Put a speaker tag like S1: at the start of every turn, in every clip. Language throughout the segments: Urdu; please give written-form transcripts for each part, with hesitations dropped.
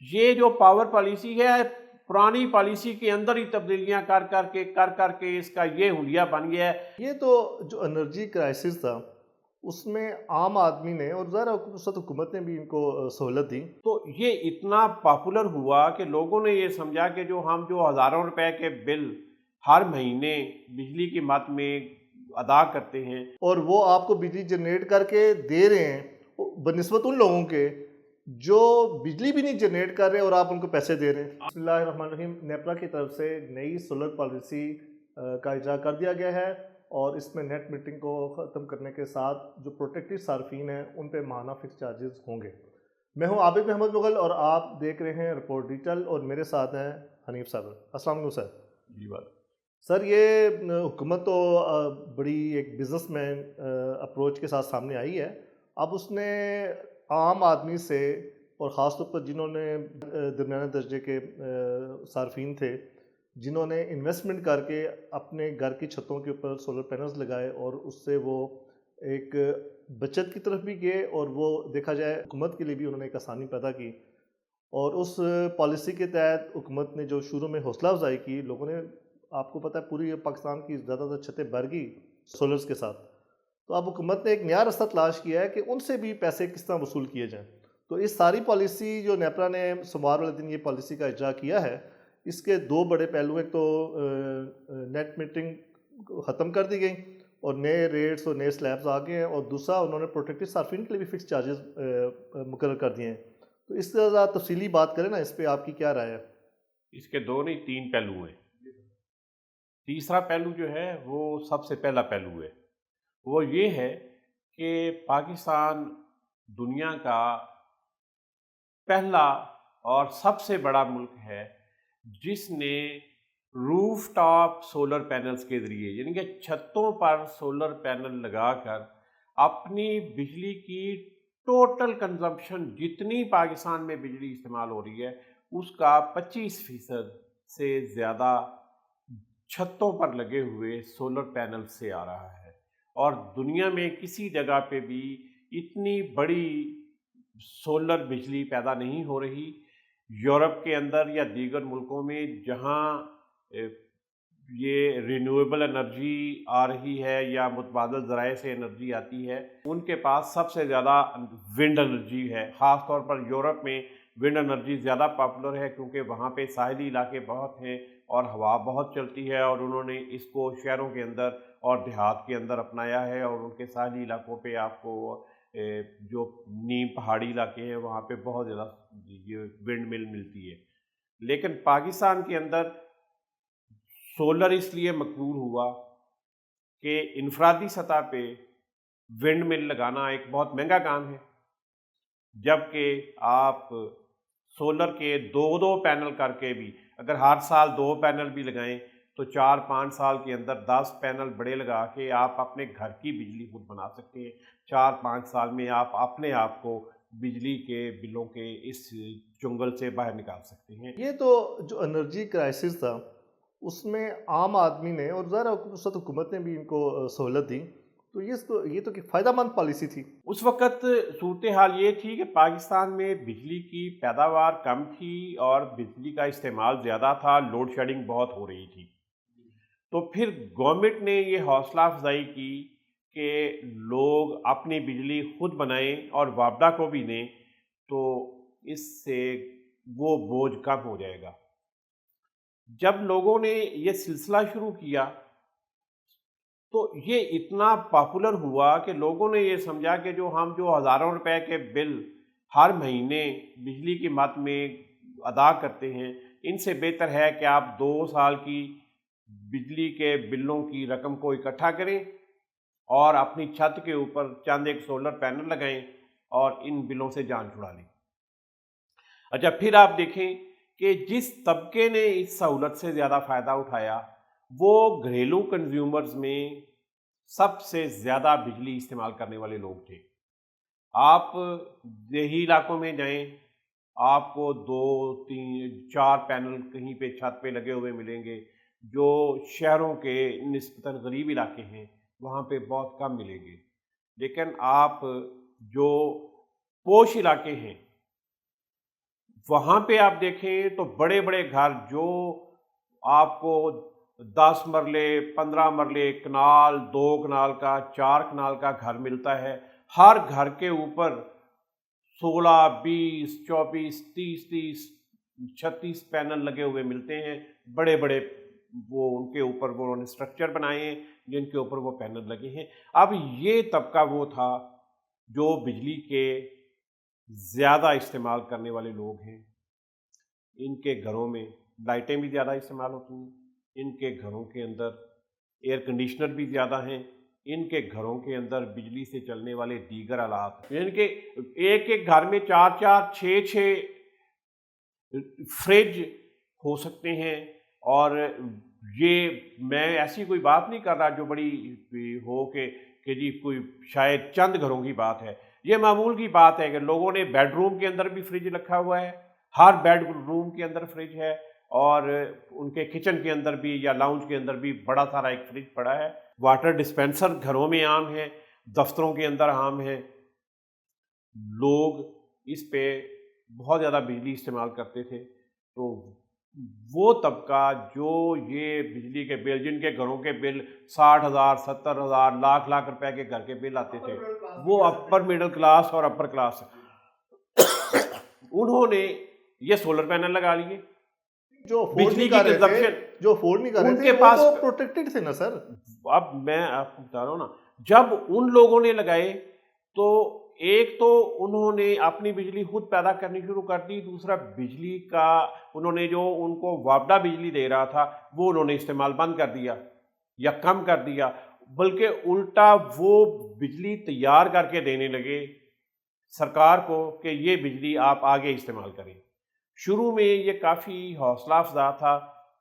S1: یہ جو پاور پالیسی ہے پرانی پالیسی کے اندر ہی تبدیلیاں کر کے اس کا یہ حلیہ بن گیا ہے۔
S2: یہ تو جو انرجی کرائسس تھا اس میں عام آدمی نے اور ظاہر اس وقت حکومت نے بھی ان کو سہولت دی۔
S1: تو یہ اتنا پاپولر ہوا کہ لوگوں نے یہ سمجھا کہ جو ہزاروں روپے کے بل ہر مہینے بجلی کی مد میں ادا کرتے ہیں،
S2: اور وہ آپ کو بجلی جنریٹ کر کے دے رہے ہیں بنسبت ان لوگوں کے جو بجلی بھی نہیں جنریٹ کر رہے اور آپ ان کو پیسے دے رہے ہیں۔ بسم اللہ الرحمن الرحیم، نیپرا کی طرف سے نئی سولر پالیسی کا اجرا کر دیا گیا ہے اور اس میں نیٹ میٹرنگ کو ختم کرنے کے ساتھ جو پروٹیکٹڈ صارفین ہیں ان پہ ماہانہ فکس چارجز ہوں گے۔ میں ہوں عابد محمد مغل اور آپ دیکھ رہے ہیں رپورٹ ڈیجیٹل اور میرے ساتھ ہیں حنیف صاحب۔ السلام علیکم سر۔
S1: جی بات
S2: سر یہ حکومت تو بڑی ایک بزنس مین اپروچ کے ساتھ سامنے آئی ہے، اب اس نے عام آدمی سے اور خاص طور پر جنہوں نے درمیانے درجے کے صارفین تھے جنہوں نے انویسٹمنٹ کر کے اپنے گھر کی چھتوں کے اوپر سولر پینلز لگائے اور اس سے وہ ایک بچت کی طرف بھی گئے اور وہ دیکھا جائے حکومت کے لیے بھی انہوں نے ایک آسانی پیدا کی، اور اس پالیسی کے تحت حکومت نے جو شروع میں حوصلہ افزائی کی، لوگوں نے آپ کو پتہ ہے پوری پاکستان کی زیادہ تر چھتیں بھر گئی سولرز کے ساتھ، تو اب حکومت نے ایک نیا راستہ تلاش کیا ہے کہ ان سے بھی پیسے کس طرح وصول کیے جائیں۔ تو اس ساری پالیسی جو نیپرا نے سوموار والے دن یہ پالیسی کا اجرا کیا ہے، اس کے دو بڑے پہلو، ایک تو نیٹ میٹرنگ ختم کر دی گئی اور نئے ریٹس اور نئے سلیبز آ گئے ہیں، اور دوسرا انہوں نے پروٹیکٹڈ صارفین کے لیے بھی فکس چارجز مقرر کر دیے ہیں۔ تو اس سے زیادہ تفصیلی بات کریں نا، اس پہ آپ کی کیا رائے ہے؟
S1: اس کے دو نہیں تین پہلو ہیں۔ تیسرا پہلو جو ہے وہ سب سے پہلا پہلو ہے، وہ یہ ہے کہ پاکستان دنیا کا پہلا اور سب سے بڑا ملک ہے جس نے روف ٹاپ سولر پینلز کے ذریعے، یعنی کہ چھتوں پر سولر پینل لگا کر اپنی بجلی کی ٹوٹل کنزمپشن جتنی پاکستان میں بجلی استعمال ہو رہی ہے اس کا 25% سے زیادہ چھتوں پر لگے ہوئے سولر پینل سے آ رہا ہے، اور دنیا میں کسی جگہ پہ بھی اتنی بڑی سولر بجلی پیدا نہیں ہو رہی۔ یورپ کے اندر یا دیگر ملکوں میں جہاں یہ رینیویبل انرجی آ رہی ہے یا متبادل ذرائع سے انرجی آتی ہے، ان کے پاس سب سے زیادہ ونڈ انرجی ہے۔ خاص طور پر یورپ میں ونڈ انرجی زیادہ پاپولر ہے کیونکہ وہاں پہ ساحلی علاقے بہت ہیں اور ہوا بہت چلتی ہے، اور انہوں نے اس کو شہروں کے اندر اور دیہات کے اندر اپنایا ہے، اور ان کے ساحلی علاقوں پہ آپ کو جو نیم پہاڑی علاقے ہیں وہاں پہ بہت زیادہ یہ ونڈ مل ملتی ہے۔ لیکن پاکستان کے اندر سولر اس لیے مقبول ہوا کہ انفرادی سطح پہ ونڈ مل لگانا ایک بہت مہنگا کام ہے، جبکہ آپ سولر کے دو پینل کر کے بھی اگر ہر سال 2 پینل بھی لگائیں تو 4-5 سال کے اندر 10 پینل بڑے لگا کے آپ اپنے گھر کی بجلی خود بنا سکتے ہیں۔ 4-5 سال میں آپ اپنے آپ کو بجلی کے بلوں کے اس چنگل سے باہر نکال سکتے ہیں۔
S2: یہ تو جو انرجی کرائسس تھا اس میں عام آدمی نے اور ظاہر اس وقت حکومت نے بھی ان کو سہولت دی، تو یہ تو کہ فائدہ مند پالیسی تھی۔
S1: اس وقت صورتحال یہ تھی کہ پاکستان میں بجلی کی پیداوار کم تھی اور بجلی کا استعمال زیادہ تھا، لوڈ شیڈنگ بہت ہو رہی تھی۔ تو پھر گورنمنٹ نے یہ حوصلہ افزائی کی کہ لوگ اپنی بجلی خود بنائیں اور وابڈہ کو بھی دیں، تو اس سے وہ بوجھ کم ہو جائے گا۔ جب لوگوں نے یہ سلسلہ شروع کیا تو یہ اتنا پاپولر ہوا کہ لوگوں نے یہ سمجھا کہ جو ہزاروں روپے کے بل ہر مہینے بجلی کی مد میں ادا کرتے ہیں، ان سے بہتر ہے کہ آپ 2 سال کی بجلی کے بلوں کی رقم کو اکٹھا کریں اور اپنی چھت کے اوپر چند ایک سولر پینل لگائیں اور ان بلوں سے جان چھڑا لیں۔ اچھا، پھر آپ دیکھیں کہ جس طبقے نے اس سہولت سے زیادہ فائدہ اٹھایا وہ گھریلو کنزیومرز میں سب سے زیادہ بجلی استعمال کرنے والے لوگ تھے۔ آپ دیہی علاقوں میں جائیں، آپ کو 2-3-4 پینل کہیں پہ چھت پہ لگے ہوئے ملیں گے، جو شہروں کے نسبتاً غریب علاقے ہیں وہاں پہ بہت کم ملیں گے۔ لیکن آپ جو پوش علاقے ہیں وہاں پہ آپ دیکھیں تو بڑے بڑے گھر جو آپ کو 10 مرلے 15 مرلے کنال 2 کنال کا 4 کنال کا گھر ملتا ہے، ہر گھر کے اوپر 16 20 24 30 36 پینل لگے ہوئے ملتے ہیں، بڑے بڑے وہ ان کے اوپر وہ انہوں نے اسٹرکچر بنائے ہیں جن کے اوپر وہ پینل لگے ہیں۔ اب یہ طبقہ وہ تھا جو بجلی کے زیادہ استعمال کرنے والے لوگ ہیں، ان کے گھروں میں لائٹیں بھی زیادہ استعمال ہوتی ہیں، ان کے گھروں کے اندر ایئر کنڈیشنر بھی زیادہ ہیں، ان کے گھروں کے اندر بجلی سے چلنے والے دیگر آلات، یعنی کہ ایک ایک گھر میں 4 4 6 6 فریج ہو سکتے ہیں۔ اور یہ میں ایسی کوئی بات نہیں کر رہا جو بڑی ہو کہ جی کوئی شاید چند گھروں کی بات ہے، یہ معمول کی بات ہے کہ لوگوں نے بیڈ روم کے اندر بھی فریج رکھا ہوا ہے، ہر بیڈ روم کے اندر فریج ہے، اور ان کے کچن کے اندر بھی یا لاؤنج کے اندر بھی بڑا سارا ایک فریج پڑا ہے۔ واٹر ڈسپینسر گھروں میں عام ہے، دفتروں کے اندر عام ہے۔ لوگ اس پہ بہت زیادہ بجلی استعمال کرتے تھے، تو وہ طبقہ جو یہ بجلی کے بل، جن کے گھروں کے بل 60,000 70,000 لاکھ لاکھ روپے کے گھر کے بل آتے تھے، وہ اپر مڈل کلاس اور اپر کلاس انہوں نے یہ سولر پینل لگا لیے،
S2: جو افورڈ
S1: بجلی
S2: نہیں
S1: کی
S2: کر رہے تھے،
S1: کنزمپشن
S2: جو افورڈ نہیں کر رہے
S1: ان
S2: تھے
S1: کے
S2: وہ
S1: پاس۔
S2: تو پروٹیکٹڈ تھے نا سر۔
S1: اب میں آپ کو بتا رہا ہوں نا، جب ان لوگوں نے لگائے تو ایک تو انہوں نے اپنی بجلی خود پیدا کرنی شروع کر دی، دوسرا بجلی کا انہوں نے جو ان کو وابڈہ بجلی دے رہا تھا وہ انہوں نے استعمال بند کر دیا یا کم کر دیا، بلکہ الٹا وہ بجلی تیار کر کے دینے لگے سرکار کو کہ یہ بجلی آپ آگے استعمال کریں۔ شروع میں یہ کافی حوصلہ افزا تھا،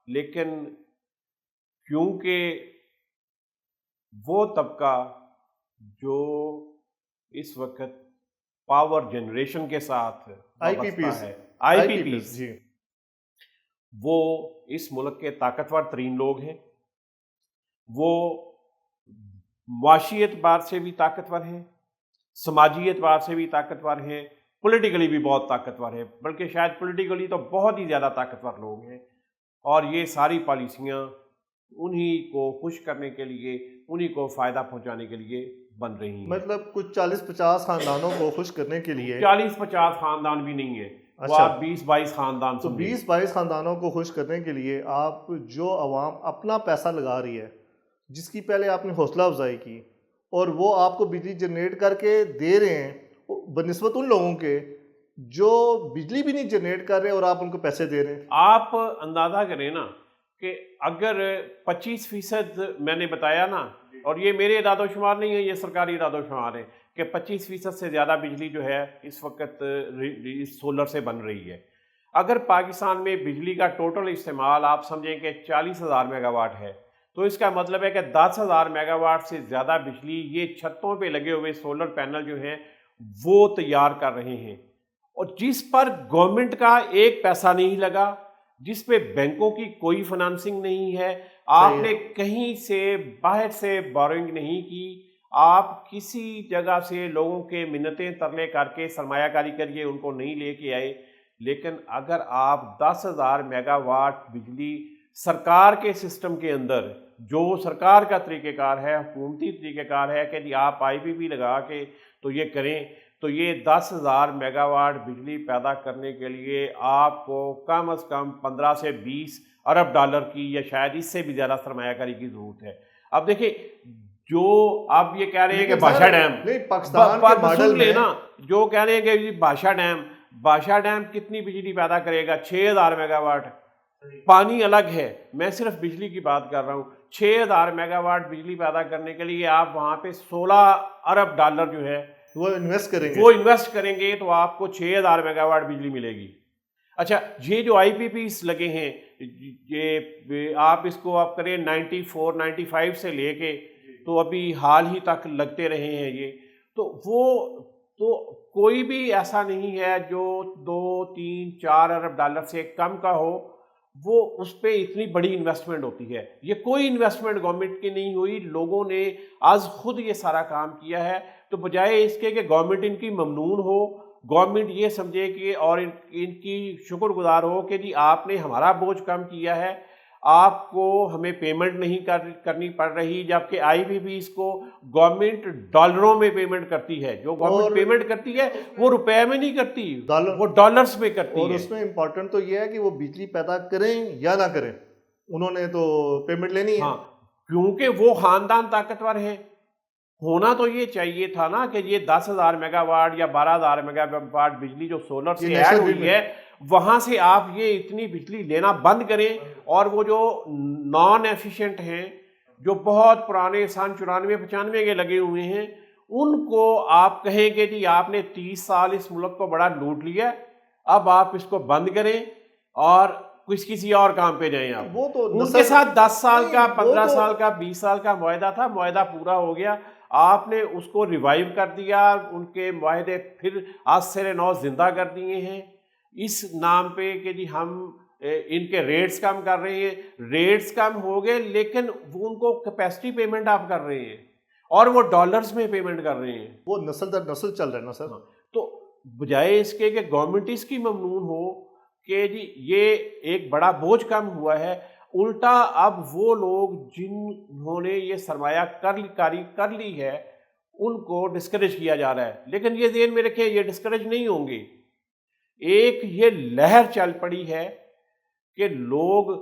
S1: لیکن کیونکہ وہ طبقہ جو اس وقت پاور جنریشن کے ساتھ
S2: آئی پی
S1: وابستہ
S2: پیز،
S1: ہے، آئی پی پیز،
S2: جی،
S1: وہ اس ملک کے طاقتور ترین لوگ ہیں، وہ معاشی اعتبار سے بھی طاقتور ہیں، سماجی اعتبار سے بھی طاقتور ہیں، پولیٹیکلی بھی بہت طاقتور ہیں، بلکہ شاید پولیٹیکلی تو بہت ہی زیادہ طاقتور لوگ ہیں، اور یہ ساری پالیسیاں انہی کو خوش کرنے کے لیے، انہی کو فائدہ پہنچانے کے لیے بن رہی ہیں۔
S2: مطلب کچھ 40-50 خاندانوں کو خوش کرنے کے لیے
S1: 40-50 خاندان بھی نہیں ہے، وہ
S2: اچھا،
S1: آپ 20-22 خاندان
S2: تو
S1: سمجھیں۔
S2: 20-22 خاندانوں کو خوش کرنے کے لیے آپ جو عوام اپنا پیسہ لگا رہی ہے، جس کی پہلے آپ نے حوصلہ افزائی کی، اور وہ آپ کو بجلی جنریٹ کر کے دے رہے ہیں بنسبت ان لوگوں کے جو بجلی بھی نہیں جنریٹ کر رہے اور آپ ان کو پیسے دے رہے ہیں۔
S1: آپ اندازہ کریں نا کہ اگر 25% میں نے بتایا نا، اور یہ میرے اعداد و شمار نہیں ہے، یہ سرکاری اعداد و شمار ہے کہ 25% سے زیادہ بجلی جو ہے اس وقت سولر سے بن رہی ہے۔ اگر پاکستان میں بجلی کا ٹوٹل استعمال آپ سمجھیں کہ 40,000 میگا واٹ ہے، تو اس کا مطلب ہے کہ 10,000 میگا واٹ سے زیادہ بجلی یہ چھتوں پہ لگے ہوئے سولر پینل جو ہیں وہ تیار کر رہے ہیں، اور جس پر گورنمنٹ کا ایک پیسہ نہیں لگا، جس پہ بینکوں کی کوئی فنانسنگ نہیں ہے، آپ نے کہیں سے باہر سے بورنگ نہیں کی، آپ کسی جگہ سے لوگوں کے منتیں ترلے کر کے سرمایہ کاری کریے ان کو نہیں لے کے آئے، لیکن اگر آپ 10,000 میگا واٹ بجلی سرکار کے سسٹم کے اندر، جو سرکار کا طریقہ کار ہے، حکومتی طریقہ کار ہے کہ جی آپ آئی پی پی لگا کے تو یہ کریں، تو یہ 10,000 میگا واٹ بجلی پیدا کرنے کے لیے آپ کو کم از کم 15 سے 20 ارب ڈالر کی یا شاید اس سے بھی زیادہ سرمایہ کاری کی ضرورت ہے۔ اب دیکھیں جو آپ یہ کہہ رہے ہیں کہ بھاشا ڈیم،
S2: نہیں، پاکستان کے ماڈل میں
S1: لینا جو کہہ رہے ہیں کہ بھاشا ڈیم کتنی بجلی پیدا کرے گا؟ 6,000 میگا واٹ۔ پانی الگ ہے، میں صرف بجلی کی بات کر رہا ہوں۔ 6,000 میگا واٹ بجلی پیدا کرنے کے لیے آپ وہاں پہ 16 ارب ڈالر جو ہے
S2: وہ انویسٹ کریں گے
S1: تو آپ کو 6,000 میگا واٹ بجلی ملے گی۔ اچھا، یہ جو آئی پی پیز لگے ہیں، یہ آپ اس کو آپ کریں 94 95 سے لے کے تو ابھی حال ہی تک لگتے رہے ہیں یہ، تو کوئی بھی ایسا نہیں ہے جو 2 3 4 ارب ڈالر سے کم کا ہو، وہ اس پہ اتنی بڑی انویسٹمنٹ ہوتی ہے۔ یہ کوئی انویسٹمنٹ گورنمنٹ کی نہیں ہوئی، لوگوں نے آج خود یہ سارا کام کیا ہے، تو بجائے اس کے کہ گورنمنٹ ان کی ممنون ہو، گورنمنٹ یہ سمجھے کہ اور ان کی شکر گزار ہو کہ جی آپ نے ہمارا بوجھ کم کیا ہے، آپ کو ہمیں پیمنٹ نہیں کرنی پڑ رہی، جبکہ آئی بی پیز کو گورنمنٹ ڈالروں میں پیمنٹ کرتی ہے، جو
S2: اور
S1: گورنمنٹ پیمنٹ کرتی ہے وہ روپے میں نہیں کرتی،
S2: ڈالر،
S1: وہ ڈالرز میں کرتی
S2: اور
S1: ہے۔
S2: اس میں امپورٹنٹ تو یہ ہے کہ وہ بجلی پیدا کریں یا نہ کریں، انہوں نے تو پیمنٹ لینی ہے۔
S1: ہاں، کیونکہ وہ خاندان طاقتور ہے۔ ہونا تو یہ چاہیے تھا نا کہ یہ 10,000 میگا واٹ یا 12,000 میگا واٹ بجلی جو سولر
S2: یہ
S1: سے ایڈ
S2: نیشنل گرڈ
S1: ہوئی
S2: میں
S1: ہے، وہاں سے آپ یہ اتنی بجلی لینا بند کریں، اور وہ جو نان ایفیشینٹ ہیں، جو بہت پرانے سن 94-95 کے لگے ہوئے ہیں، ان کو آپ کہیں کہ جی آپ نے 30 سال اس ملک کو بڑا لوٹ لیا، اب آپ اس کو بند کریں اور کسی اور کام پہ جائیں۔ آپ
S2: وہ تو
S1: ان کے ساتھ 10 سال کا،
S2: نہیں، وہ
S1: 15
S2: تو
S1: سال کا، 20 سال کا معاہدہ تھا، معاہدہ پورا ہو گیا، آپ نے اس کو ریوائیو کر دیا، ان کے معاہدے پھر آج سے نو زندہ کر دیے ہیں اس نام پہ کہ جی ہم ان کے ریٹس کم کر رہے ہیں۔ ریٹس کم ہو گئے لیکن وہ ان کو کیپیسٹی پیمنٹ آپ کر رہے ہیں، اور وہ ڈالرز میں پیمنٹ کر رہے ہیں۔
S2: وہ نسل در نسل چل رہا ہے نا سر۔
S1: تو بجائے اس کے کہ گورنمنٹ اس کی ممنون ہو کہ جی یہ ایک بڑا بوجھ کم ہوا ہے، الٹا اب وہ لوگ جنہوں نے یہ سرمایہ کاری کر لی ہے ان کو ڈسکریج کیا جا رہا ہے، لیکن یہ ذہن میں رکھیں یہ ڈسکریج نہیں ہوں گے۔ ایک یہ لہر چل پڑی ہے کہ لوگ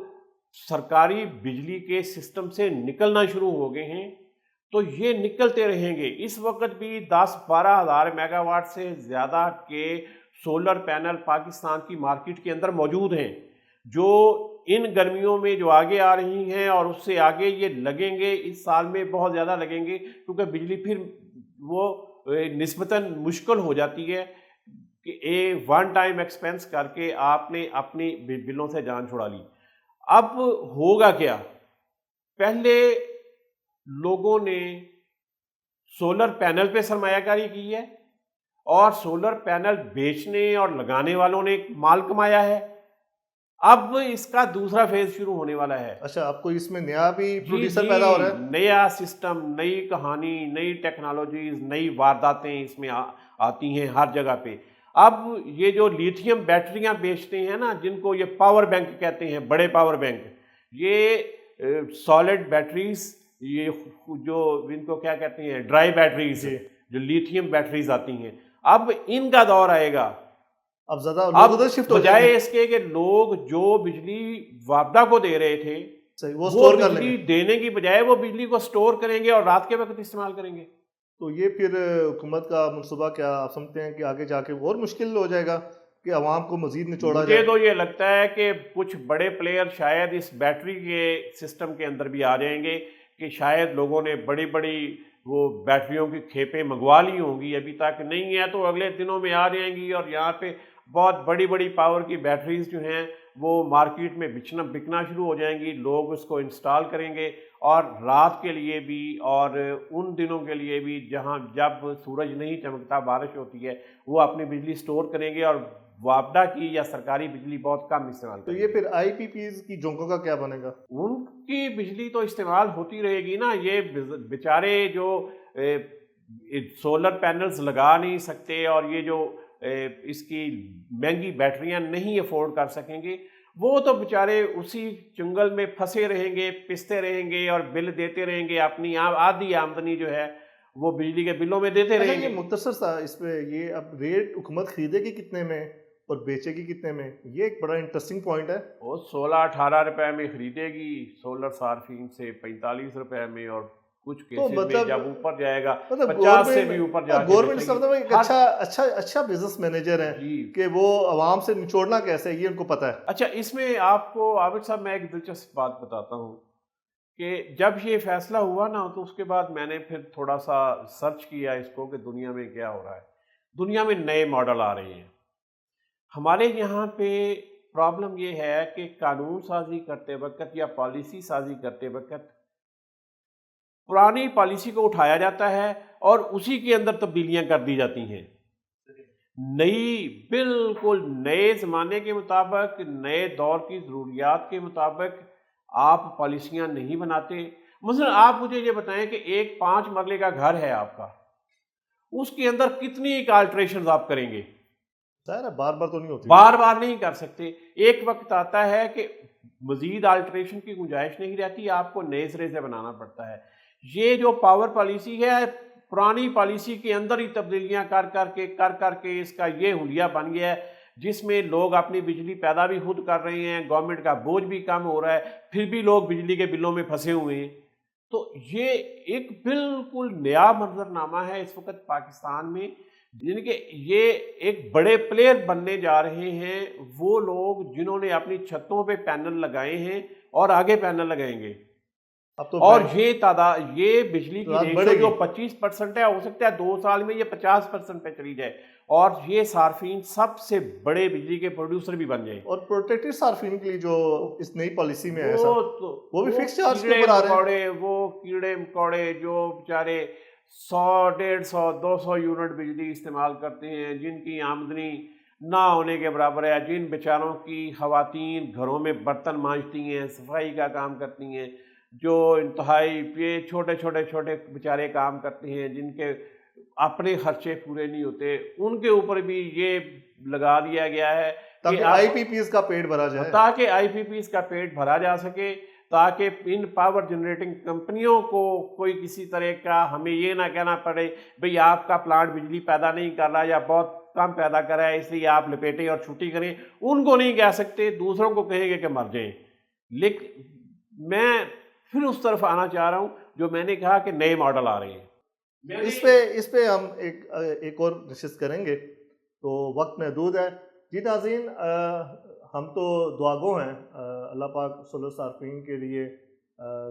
S1: سرکاری بجلی کے سسٹم سے نکلنا شروع ہو گئے ہیں، تو یہ نکلتے رہیں گے۔ اس وقت بھی 10-12 ہزار میگا واٹ سے زیادہ کے سولر پینل پاکستان کی مارکیٹ کے اندر موجود ہیں، جو ان گرمیوں میں جو آگے آ رہی ہیں اور اس سے آگے یہ لگیں گے، اس سال میں بہت زیادہ لگیں گے، کیونکہ بجلی پھر وہ نسبتاً مشکل ہو جاتی ہے کہ ون ٹائم ایکسپینس کر کے آپ نے اپنی بلوں سے جان چھڑا لی۔ اب ہوگا کیا؟ پہلے لوگوں نے سولر پینل پہ سرمایہ کاری کی ہے، اور سولر پینل بیچنے اور لگانے والوں نے مال کمایا ہے۔ اب اس کا دوسرا فیز شروع ہونے والا ہے۔
S2: اچھا، آپ کو اس میں نیا بھی
S1: جی
S2: پروڈیوسر پیدا ہو رہا ہے؟
S1: نیا سسٹم، نئی کہانی، نئی ٹیکنالوجیز، نئی وارداتیں اس میں آتی ہیں ہر جگہ پہ۔ اب یہ جو لیتھیم بیٹریاں بیچتے ہیں نا، جن کو یہ پاور بینک کہتے ہیں، بڑے پاور بینک، یہ سالڈ بیٹریز، یہ جو ان کو کیا کہتے ہیں، ڈرائی بیٹریز، جو لیتھیم بیٹریز آتی ہیں، اب ان کا دور آئے گا۔
S2: اب زیادہ لوگ ادھر شفٹ ہو جائیں گے،
S1: بجائے اس کے کہ لوگ جو بجلی وابڈا کو دے رہے تھے
S2: وہ سٹور کر لیں
S1: بجلی
S2: گے۔
S1: دینے کی بجائے وہ بجلی کو سٹور کریں گے اور رات کے وقت استعمال کریں گے۔
S2: تو یہ پھر حکومت کا منصوبہ کیا آپ سمجھتے ہیں کہ آگے جا کے اور مشکل ہو جائے گا کہ عوام کو مزید نچوڑا
S1: مجھے
S2: جائے؟
S1: تو یہ لگتا ہے کہ کچھ بڑے پلیئر شاید اس بیٹری کے سسٹم کے اندر بھی آ جائیں گے، کہ شاید لوگوں نے بڑی بڑی وہ بیٹریوں کی کھیپیں منگوا لی ہوں گی، ابھی تک نہیں ہے تو اگلے دنوں میں آ جائیں گی، اور یہاں پہ بہت بڑی بڑی پاور کی بیٹریز جو ہیں وہ مارکیٹ میں بکنا شروع ہو جائیں گی، لوگ اس کو انسٹال کریں گے، اور رات کے لیے بھی اور ان دنوں کے لیے بھی جب سورج نہیں چمکتا، بارش ہوتی ہے، وہ اپنی بجلی سٹور کریں گے، اور وابڈا کی یا سرکاری بجلی بہت کم استعمال
S2: تو
S1: کریں
S2: یہ
S1: گے۔
S2: پھر آئی پی پیز کی جھونکوں کا کیا بنے گا؟
S1: ان کی بجلی تو استعمال ہوتی رہے گی نا، یہ بیچارے جو سولر پینلز لگا نہیں سکتے اور یہ جو اس کی مہنگی بیٹریاں نہیں افورڈ کر سکیں گے، وہ تو بیچارے اسی چنگل میں پھنسے رہیں گے، پستے رہیں گے اور بل دیتے رہیں گے، اپنی آدھی آمدنی جو ہے وہ بجلی کے بلوں میں دیتے
S2: اچھا،
S1: رہیں
S2: یہ
S1: گے۔
S2: مختصر سا اس پہ یہ اب ریٹ حکومت خریدے گی کتنے میں اور بیچے گی کتنے میں، یہ ایک بڑا انٹرسٹنگ پوائنٹ ہے۔
S1: وہ 16-18 روپے میں خریدے گی سولر صارفین سے، 45 روپے میں، اور کچھ
S2: تو
S1: کیسز میں
S2: مطلب
S1: جب اوپر جائے گا
S2: مطلب
S1: 50 سے بھی اوپر جا کے
S2: گورنمنٹ
S1: بیچے
S2: سمجھتا ہے
S1: گی۔
S2: ایک اچھا بزنس مینیجر ہے
S1: جی
S2: کہ وہ عوام سے نچوڑنا کیسے ہے یہ ان کو پتہ ہے۔
S1: اچھا، اس میں آپ کو عابد صاحب میں ایک دلچسپ بات بتاتا ہوں کہ جب یہ فیصلہ ہوا نا تو اس کے بعد میں نے پھر تھوڑا سا سرچ کیا اس کو کہ دنیا میں کیا ہو رہا ہے۔ دنیا میں نئے ماڈل آ رہے ہیں۔ ہمارے یہاں پہ پرابلم یہ ہے کہ قانون سازی کرتے وقت یا پالیسی سازی کرتے وقت پرانی پالیسی کو اٹھایا جاتا ہے اور اسی کے اندر تبدیلیاں کر دی جاتی ہیں، نئی، بالکل نئے زمانے کے مطابق، نئے دور کی ضروریات کے مطابق آپ پالیسیاں نہیں بناتے۔ مثلا آپ مجھے یہ بتائیں کہ ایک 5 مرلے کا گھر ہے آپ کا، اس کے اندر کتنی ایک آلٹریشنز آپ کریں گے؟
S2: ظاہر ہے بار بار تو نہیں ہوتی.
S1: بار بار نہیں کر سکتے. ایک وقت آتا ہے کہ مزید آلٹریشن کی گنجائش نہیں رہتی, آپ کو نئے سرے سے بنانا پڑتا ہے. یہ جو پاور پالیسی ہے, پرانی پالیسی کے اندر ہی تبدیلیاں کر کے اس کا یہ حلیہ بن گیا ہے, جس میں لوگ اپنی بجلی پیدا بھی خود کر رہے ہیں, گورنمنٹ کا بوجھ بھی کم ہو رہا ہے, پھر بھی لوگ بجلی کے بلوں میں پھنسے ہوئے ہیں. تو یہ ایک بالکل نیا منظرنامہ ہے اس وقت پاکستان میں, یعنی کہ یہ ایک بڑے پلیئر بننے جا رہے ہیں وہ لوگ جنہوں نے اپنی چھتوں پہ پینل لگائے ہیں اور آگے پینل لگائیں گے.
S2: اب تو
S1: اور یہ تعداد, یہ بجلی کی
S2: تعداد
S1: ریشو
S2: بڑھے
S1: جو
S2: گی.
S1: 25% ہے, ہو سکتا ہے 2 سال میں یہ 50% پہ چلی جائے, اور یہ صارفین سب سے بڑے بجلی کے پروڈیوسر بھی بن جائیں.
S2: اور پروٹیکٹڈ صارفین کے لیے جو اس نئی پالیسی میں ہے وہ بھی
S1: وہ
S2: فکس چارج کے
S1: کیڑے
S2: اوپر آ رہے ہیں.
S1: مکوڑے, وہ کیڑے مکوڑے جو بیچارے 100 150 200 یونٹ بجلی استعمال کرتے ہیں, جن کی آمدنی نہ ہونے کے برابر ہے, جن بیچاروں کی خواتین گھروں میں برتن مانجتی ہیں, صفائی کا کام کرتی ہیں, جو انتہائی یہ چھوٹے بیچارے کام کرتے ہیں, جن کے اپنے خرچے پورے نہیں ہوتے, ان کے اوپر بھی یہ لگا دیا گیا ہے
S2: تاکہ آئی پی پیز کا پیٹ بھرا جائے,
S1: تاکہ آئی پی پیز کا پیٹ بھرا جا سکے, تاکہ ان پاور جنریٹنگ کمپنیوں کو کوئی کسی طرح کا ہمیں یہ نہ کہنا پڑے بھئی آپ کا پلانٹ بجلی پیدا نہیں کر رہا یا بہت کم پیدا کر رہا ہے اس لیے آپ لپیٹیں اور چھٹی کریں. ان کو نہیں کہہ سکتے, دوسروں کو کہیں گے کہ مر جائیں. لیکن میں پھر اس طرف آنا چاہ رہا ہوں جو میں نے کہا کہ نئے ماڈل آ رہے ہیں.
S2: اس پہ ہم ایک اور نشست کریں گے, تو وقت محدود ہے. جی ناظرین, ہم تو دعا گو ہیں, اللہ پاک سولر صارفین کے لیے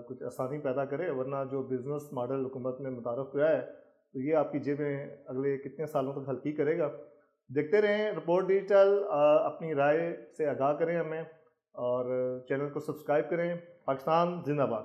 S2: کچھ آسانی پیدا کرے, ورنہ جو بزنس ماڈل حکومت نے متعارف کیا ہے تو یہ آپ کی جیبیں اگلے کتنے سالوں تک ہلکی کرے گا. دیکھتے رہیں رپورٹ ڈیجیٹل, اپنی رائے سے آگاہ کریں ہمیں, اور چینل کو سبسکرائب کریں. پاکستان زندہ باد.